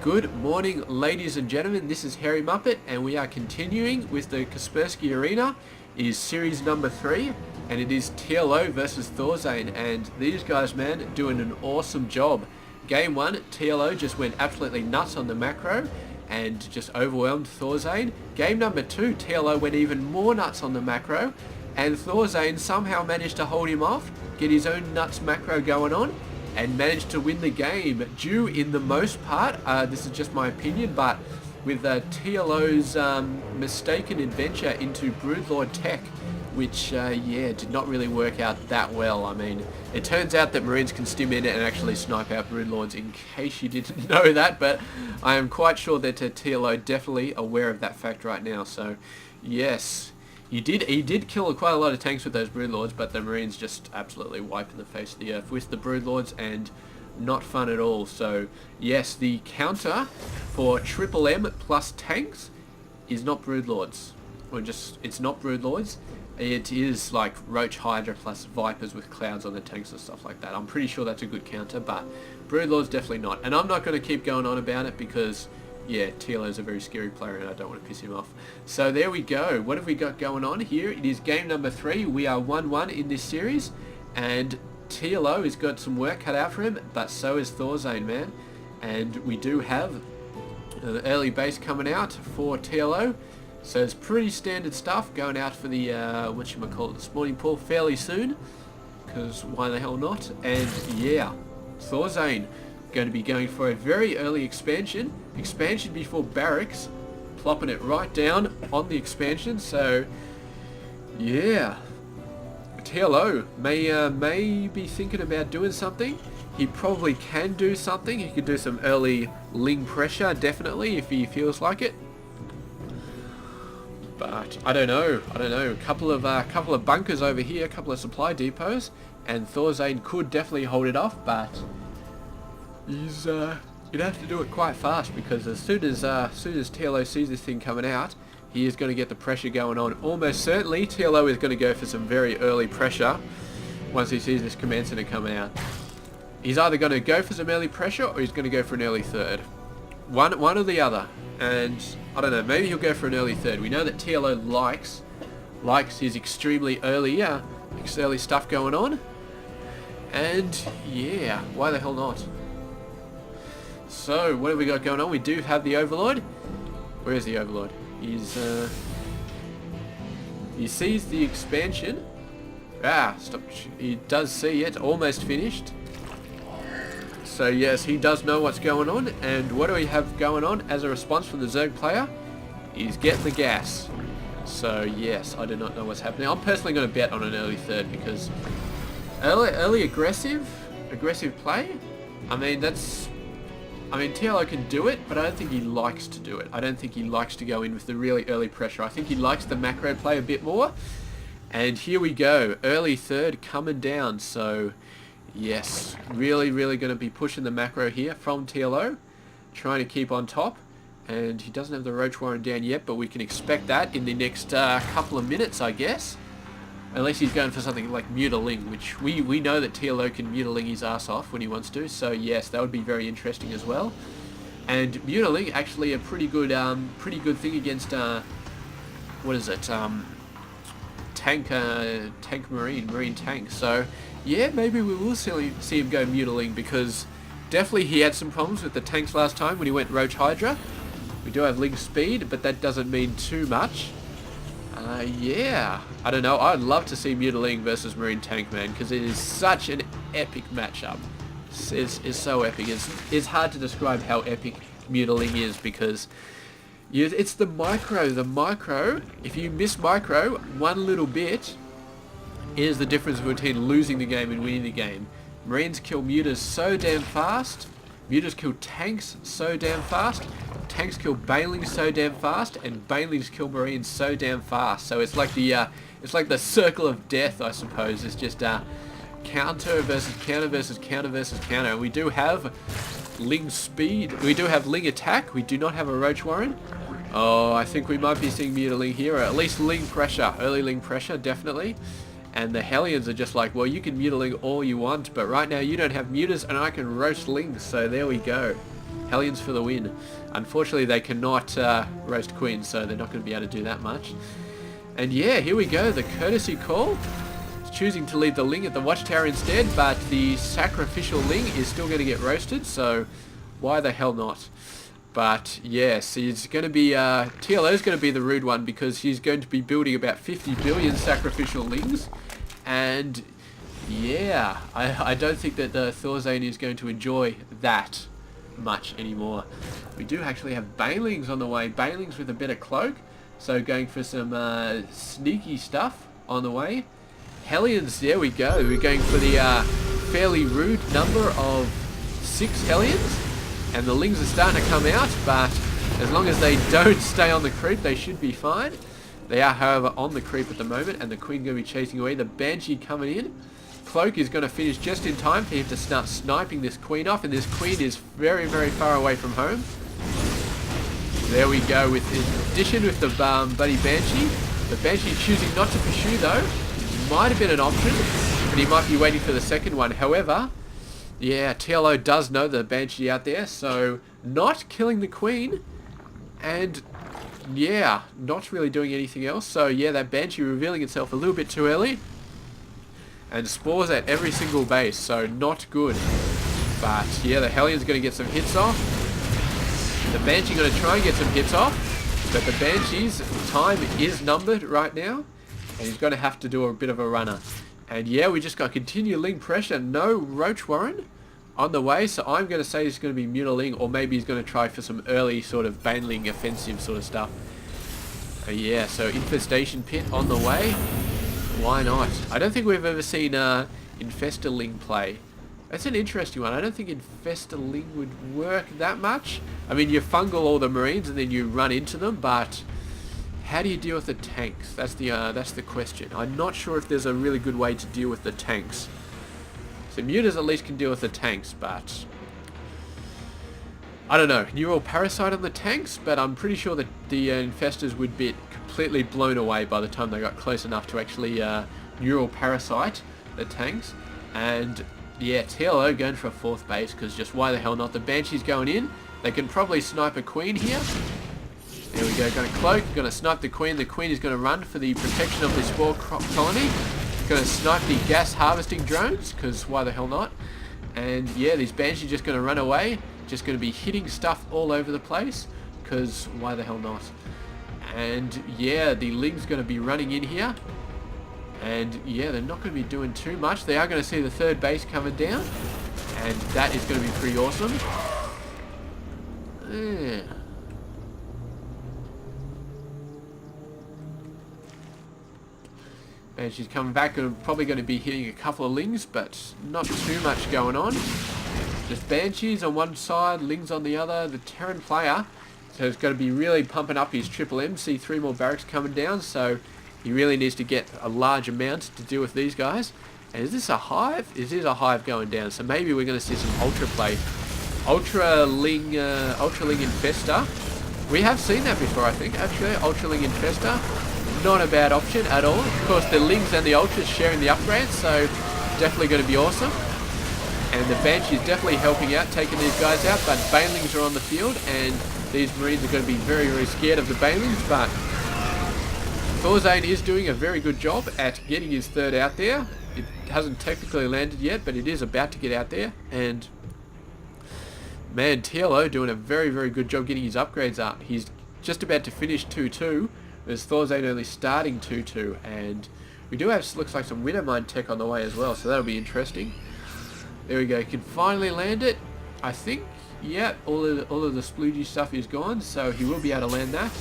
Good morning, ladies and gentlemen. This is Harry Muppet, and we are continuing with the Kaspersky Arena. It is series number 3, and it is TLO versus ThorZaIN, and these guys, man, doing an awesome job. Game 1, TLO just went absolutely nuts on the macro and just overwhelmed ThorZaIN. Game number 2, TLO went even more nuts on the macro, and ThorZaIN somehow managed to hold him off, get his own nuts macro going on, and managed to win the game, due in the most part, this is just my opinion, but with TLO's mistaken adventure into Broodlord tech, which, did not really work out that well. I mean, it turns out that Marines can stim in and actually snipe out Broodlords, in case you didn't know that, but I am quite sure that TLO definitely aware of that fact right now, so yes. He did kill quite a lot of tanks with those Broodlords, but the Marines just absolutely wiping the face of the earth with the Broodlords, and not fun at all. So yes, the counter for Triple M plus tanks is not Broodlords, it's not Broodlords. It is like Roach Hydra plus Vipers with clouds on the tanks and stuff like that. I'm pretty sure that's a good counter, but Broodlords definitely not. And I'm not going to keep going on about it because, yeah, TLO is a very scary player and I don't want to piss him off. So there we go. What have we got going on here? It is game number 3. We are 1-1 in this series, and TLO has got some work cut out for him, but so is ThorZaIN, man. And we do have an early base coming out for TLO. So it's pretty standard stuff going out for the, the spawning pool fairly soon, because why the hell not? And yeah, ThorZaIN going to be going for a very early expansion before barracks, plopping it right down on the expansion. So yeah, TLO may be thinking about doing something. He probably can do something. He could do some early Ling pressure, definitely, if he feels like it. But I don't know. A couple of bunkers over here, a couple of supply depots, and ThorZaIN could definitely hold it off, but he's you'd have to do it quite fast, because as soon as TLO sees this thing coming out, he is going to get the pressure going on. Almost certainly TLO is going to go for some very early pressure once he sees this command center coming out. He's either going to go for some early pressure or he's going to go for an early third. One or the other. And I don't know, maybe he'll go for an early third. We know that TLO likes his extremely early stuff going on. And yeah, why the hell not? So, what have we got going on? We do have the Overlord. Where is the Overlord? He sees the expansion. He does see it, almost finished. So yes, he does know what's going on. And what do we have going on as a response from the Zerg player? He's getting the gas. So yes, I do not know what's happening. I'm personally going to bet on an early third, because early aggressive play. I mean, TLO can do it, but I don't think he likes to do it. I don't think he likes to go in with the really early pressure. I think he likes the macro play a bit more. And here we go, early third coming down. So yes, really going to be pushing the macro here from TLO, trying to keep on top. And he doesn't have the Roach Warren down yet, but we can expect that in the next couple of minutes, I guess. Unless he's going for something like Mutiling, which we know that TLO can Mutiling his ass off when he wants to. So yes, that would be very interesting as well. And Mutiling actually a pretty good thing against marine tank. So yeah, maybe we will see him go Mutiling, because definitely he had some problems with the tanks last time when he went Roach Hydra. We do have Ling speed, but that doesn't mean too much. Yeah, I don't know. I'd love to see Mutiling versus Marine Tank, man, because it is such an epic matchup. It's so epic. It's hard to describe how epic Mutiling is, because it's the micro. The micro, if you miss micro one little bit, is the difference between losing the game and winning the game. Marines kill mutas so damn fast. Mutas kill tanks so damn fast. Tanks kill banelings so damn fast, and banelings kill marines so damn fast. So it's like the circle of death, I suppose. It's just counter versus counter versus counter versus counter. We do have Ling speed. We do have Ling attack. We do not have a Roach Warren. Oh, I think we might be seeing Mutiling here, or at least Ling pressure, early Ling pressure, definitely. And the Hellions are just like, well, you can Mutiling all you want, but right now you don't have mutas and I can roast Lings, so there we go. Hellions for the win. Unfortunately, they cannot roast queens, so they're not going to be able to do that much. And yeah, here we go, the courtesy call. Choosing to leave the Ling at the watchtower instead, but the sacrificial Ling is still going to get roasted, so why the hell not? But yes, he's going to be, TLO is going to be the rude one because he's going to be building about 50 billion sacrificial Lings, and yeah, I don't think that the ThorZaIN is going to enjoy that much anymore. We do actually have Banelings on the way, Banelings with a better cloak, so going for some sneaky stuff on the way. Hellions, there we go. We're going for the fairly rude number of 6 Hellions. And the Lings are starting to come out, but as long as they don't stay on the creep, they should be fine. They are, however, on the creep at the moment, and the Queen going to be chasing away. The Banshee coming in. Cloak is going to finish just in time for him to start sniping this Queen off, and this Queen is very, very far away from home. There we go, with in addition with the Buddy Banshee. The Banshee choosing not to pursue, though. Might have been an option, but he might be waiting for the second one. However, yeah, TLO does know the Banshee out there, so not killing the Queen, and yeah, not really doing anything else. So yeah, that Banshee revealing itself a little bit too early, and spores at every single base, so not good. But yeah, the Hellion's going to get some hits off. The Banshee going to try and get some hits off, but the Banshee's time is numbered right now. And he's going to have to do a bit of a runner. And yeah, we just got continued Ling pressure. No Roach Warren on the way. So I'm going to say he's going to be Mutiling, or maybe he's going to try for some early sort of Baneling offensive sort of stuff. Yeah, so Infestation Pit on the way. Why not? I don't think we've ever seen Infestaling play. That's an interesting one. I don't think Infestaling would work that much. I mean, you fungal all the Marines and then you run into them, but how do you deal with the tanks? That's the question. I'm not sure if there's a really good way to deal with the tanks. So Mutas at least can deal with the tanks, but I don't know. Neural Parasite on the tanks, but I'm pretty sure that the Infestors would be completely blown away by the time they got close enough to actually Neural Parasite the tanks. And yeah, TLO going for a 4th base, because just why the hell not? The Banshee's going in. They can probably snipe a Queen here. There we go, going to cloak, going to snipe the Queen. The Queen is going to run for the protection of the spore colony. Going to snipe the gas harvesting drones, because why the hell not? And yeah, these Banshees just going to run away. Just going to be hitting stuff all over the place, because why the hell not? And yeah, the Ling's going to be running in here. And yeah, they're not going to be doing too much. They are going to see the 3rd base coming down. And that is going to be pretty awesome. Yeah. And she's coming back and probably going to be hitting a couple of Lings, but not too much going on. Just Banshees on one side, Lings on the other. The Terran player, so he's going to be really pumping up his Triple M. See 3 more barracks coming down, so he really needs to get a large amount to deal with these guys. And is this a hive? It is a hive going down, so maybe we're going to see some Ultra play. Ultra Ling Infestor. We have seen that before, I think, actually. Ultra Ling Infestor. Not a bad option at all. Of course, the Lings and the Ultras sharing the upgrades, so definitely going to be awesome. And the Banshee is definitely helping out, taking these guys out, but Banelings are on the field, and these Marines are going to be very, very scared of the Banelings, but ThorZaIN is doing a very good job at getting his 3rd out there. It hasn't technically landed yet, but it is about to get out there, and man, TLO doing a very, very good job getting his upgrades up. He's just about to finish 2-2. There's ThorZaIN only starting 2-2, and we do have, looks like, some Widowmine tech on the way as well, so that'll be interesting. There we go, he can finally land it. I think, yeah, all of the sploogey stuff is gone, so he will be able to land that.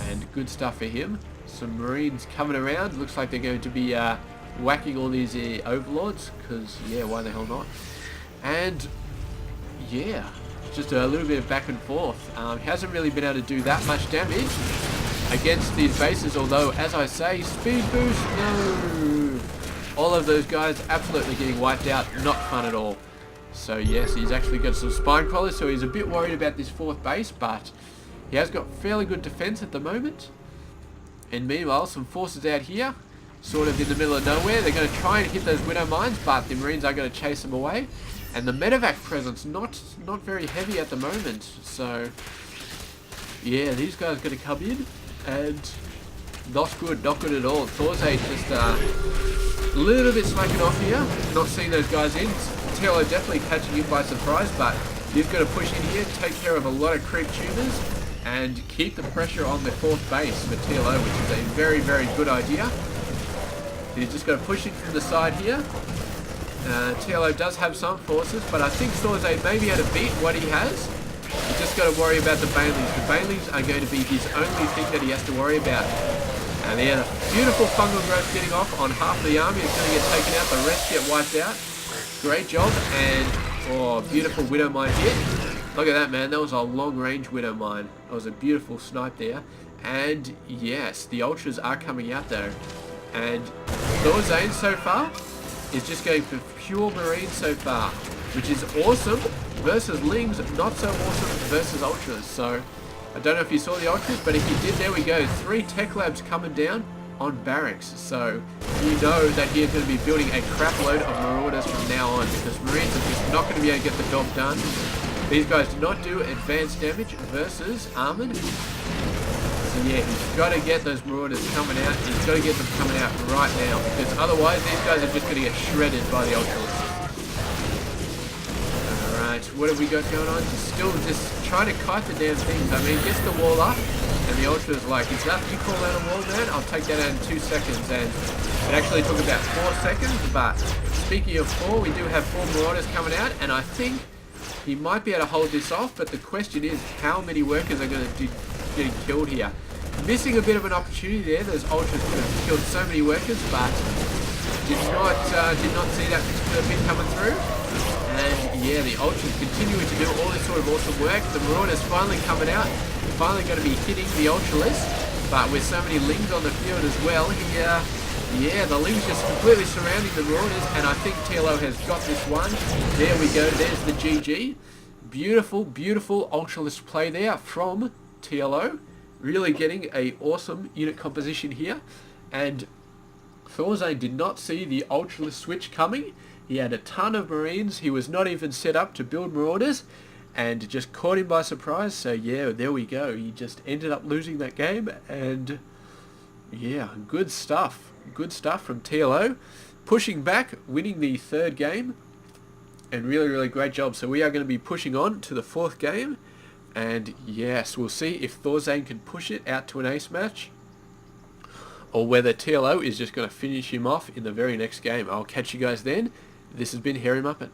And good stuff for him. Some Marines coming around, looks like they're going to be whacking all these Overlords, because, yeah, why the hell not? And, yeah, just a little bit of back and forth. Hasn't really been able to do that much damage against these bases, although, as I say, speed boost, no! All of those guys absolutely getting wiped out, not fun at all. So yes, he's actually got some spine crawlers, so he's a bit worried about this 4th base, but he has got fairly good defense at the moment. And meanwhile, some forces out here, sort of in the middle of nowhere. They're going to try and hit those Widow Mines, but the Marines are going to chase them away. And the medevac presence not very heavy at the moment. So yeah, these guys are going to come in and not good at all. ThorZaIN just a little bit slacking off here, not seeing those guys in. TLO definitely catching you by surprise, but he's going to push in here, take care of a lot of creep tubers, and keep the pressure on the fourth base for TLO, which is a very, very good idea. He's just going to push in from the side here. TLO does have some forces, but I think ThorZaIN may be able to beat what he has. He's just got to worry about the Baneleys. The Baneleys are going to be his only thing that he has to worry about. And yeah, the beautiful fungal growth getting off on half the army is going to get taken out. The rest get wiped out. Great job, and oh, beautiful Widow Mine hit. Look at that, man. That was a long-range Widow Mine. That was a beautiful snipe there. And yes, the Ultras are coming out though. And ThorZaIN so far is just going for pure Marines so far, which is awesome versus Lings, not so awesome versus Ultras. So I don't know if you saw the Ultras, but if you did, there we go. 3 tech labs coming down on barracks. So you know that he is going to be building a crap load of Marauders from now on, because Marines are just not going to be able to get the job done. These guys do not do advanced damage versus Armored. So yeah, he's got to get those Marauders coming out. He's got to get them coming out right now, because otherwise these guys are just going to get shredded by the Ultras. Alright, what have we got going on? Still just trying to kite the damn things. I mean, gets the wall up, and the Ultra's like, is that you call that a wall, man? I'll take that out in 2 seconds. And it actually took about 4 seconds, but speaking of 4, we do have 4 Marauders coming out, and I think he might be able to hold this off, but the question is how many workers are going to get killed here. Missing a bit of an opportunity there. Those Ultras could have killed so many workers, but did not see that particular bit coming through. And yeah, the Ultras continuing to do all this sort of awesome work. The Marauders finally coming out, finally going to be hitting the Ultralists, but with so many Lings on the field as well here. Yeah, the Lings just completely surrounding the Marauders, and I think TLO has got this one. There we go, there's the GG. Beautiful, beautiful Ultralist play there from TLO. Really getting a awesome unit composition here. And ThorZaIN did not see the Ultralist switch coming. He had a ton of Marines. He was not even set up to build Marauders, and just caught him by surprise. So yeah, there we go. He just ended up losing that game, and yeah, good stuff. Good stuff from TLO. Pushing back, winning the 3rd game, and really, really great job. So we are going to be pushing on to the 4th game, and yes, we'll see if ThorZaIN can push it out to an ace match, or whether TLO is just going to finish him off in the very next game. I'll catch you guys then. This has been Hairy Muppet.